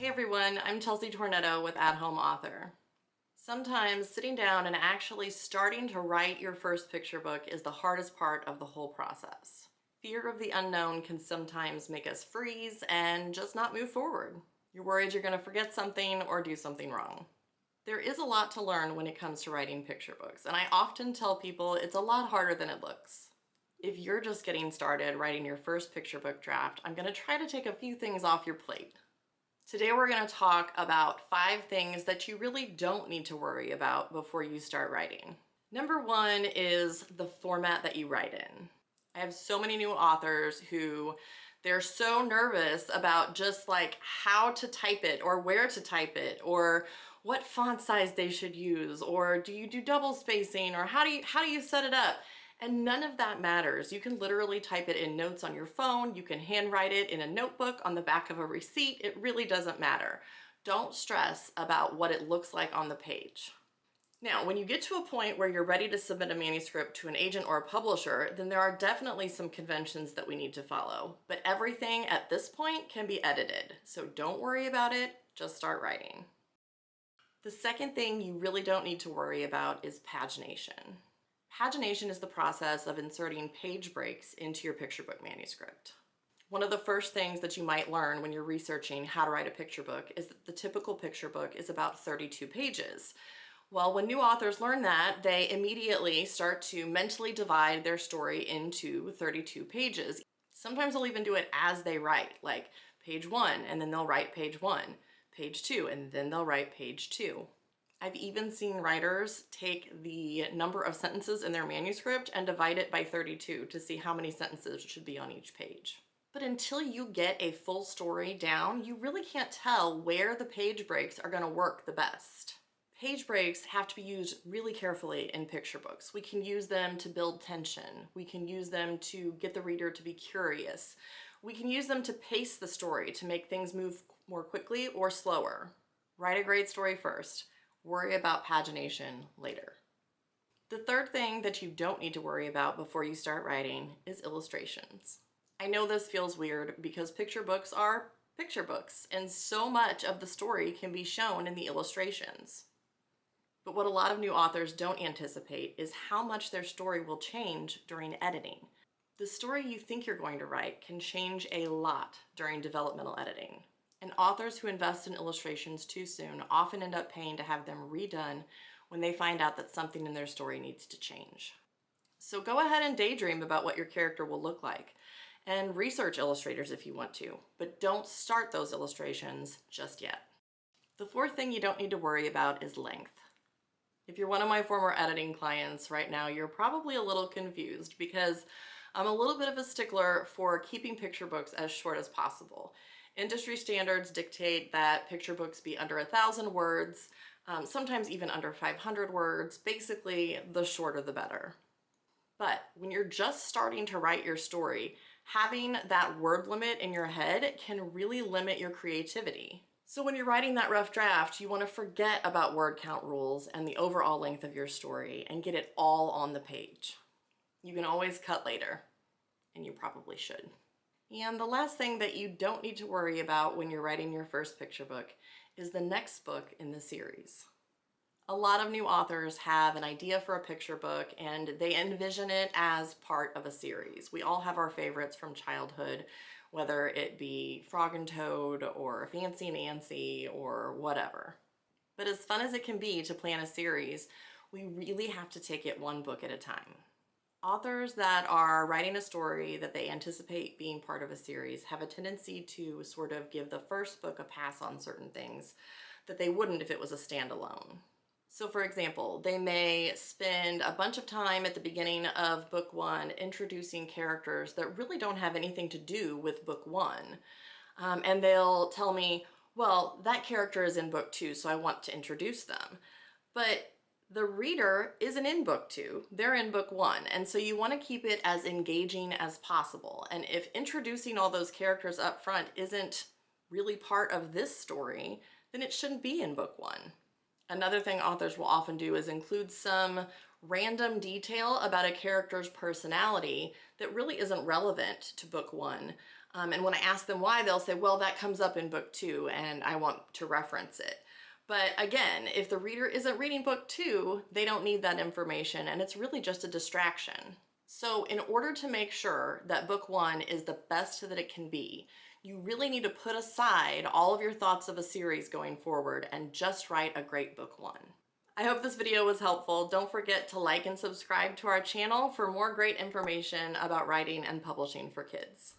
Hey everyone, I'm Chelsea Tornetto with At Home Author. Sometimes sitting down and actually starting to write your first picture book is the hardest part of the whole process. Fear of the unknown can sometimes make us freeze and just not move forward. You're worried you're going to forget something or do something wrong. There is a lot to learn when it comes to writing picture books, and I often tell people it's a lot harder than it looks. If you're just getting started writing your first picture book draft, I'm going to try to take a few things off your plate. Today we're going to talk about 5 things that you really don't need to worry about before you start writing. Number 1 is the format that you write in. I have so many new authors who they're so nervous about just like how to type it or where to type it or what font size they should use, or do you do double spacing, or how do you set it up? And none of that matters. You can literally type it in notes on your phone. You can handwrite it in a notebook on the back of a receipt. It really doesn't matter. Don't stress about what it looks like on the page. Now, when you get to a point where you're ready to submit a manuscript to an agent or a publisher, then there are definitely some conventions that we need to follow. But everything at this point can be edited. So don't worry about it. Just start writing. The second thing you really don't need to worry about is pagination. Pagination is the process of inserting page breaks into your picture book manuscript. One of the first things that you might learn when you're researching how to write a picture book is that the typical picture book is about 32 pages. Well, when new authors learn that, they immediately start to mentally divide their story into 32 pages. Sometimes they'll even do it as they write, like page 1, and then they'll write page 1, page 2, and then they'll write page 2. I've even seen writers take the number of sentences in their manuscript and divide it by 32 to see how many sentences should be on each page. But until you get a full story down, you really can't tell where the page breaks are going to work the best. Page breaks have to be used really carefully in picture books. We can use them to build tension. We can use them to get the reader to be curious. We can use them to pace the story to make things move more quickly or slower. Write a great story first. Worry about pagination later. The third thing that you don't need to worry about before you start writing is illustrations. I know this feels weird because picture books are picture books, and so much of the story can be shown in the illustrations. But what a lot of new authors don't anticipate is how much their story will change during editing. The story you think you're going to write can change a lot during developmental editing. And authors who invest in illustrations too soon often end up paying to have them redone when they find out that something in their story needs to change. So go ahead and daydream about what your character will look like, and research illustrators if you want to, but don't start those illustrations just yet. The fourth thing you don't need to worry about is length. If you're one of my former editing clients right now, you're probably a little confused because I'm a little bit of a stickler for keeping picture books as short as possible. Industry standards dictate that picture books be under 1,000 words, sometimes even under 500 words. Basically, the shorter the better. But when you're just starting to write your story, having that word limit in your head can really limit your creativity. So when you're writing that rough draft, you want to forget about word count rules and the overall length of your story and get it all on the page. You can always cut later, and you probably should. And the last thing that you don't need to worry about when you're writing your first picture book is the next book in the series. A lot of new authors have an idea for a picture book and they envision it as part of a series. We all have our favorites from childhood, whether it be Frog and Toad or Fancy Nancy or whatever. But as fun as it can be to plan a series, we really have to take it one book at a time. Authors that are writing a story that they anticipate being part of a series have a tendency to sort of give the first book a pass on certain things that they wouldn't if it was a standalone. So for example, they may spend a bunch of time at the beginning of book 1 introducing characters that really don't have anything to do with book 1. And they'll tell me, well, that character is in book 2, so I want to introduce them. But the reader isn't in book 2, they're in book 1, and so you want to keep it as engaging as possible. And if introducing all those characters up front isn't really part of this story, then it shouldn't be in book 1. Another thing authors will often do is include some random detail about a character's personality that really isn't relevant to book one. And when I ask them why, they'll say, well, that comes up in book two and I want to reference it. But again, if the reader isn't reading book two, they don't need that information and it's really just a distraction. So in order to make sure that book one is the best that it can be, you really need to put aside all of your thoughts of a series going forward and just write a great book one. I hope this video was helpful. Don't forget to like and subscribe to our channel for more great information about writing and publishing for kids.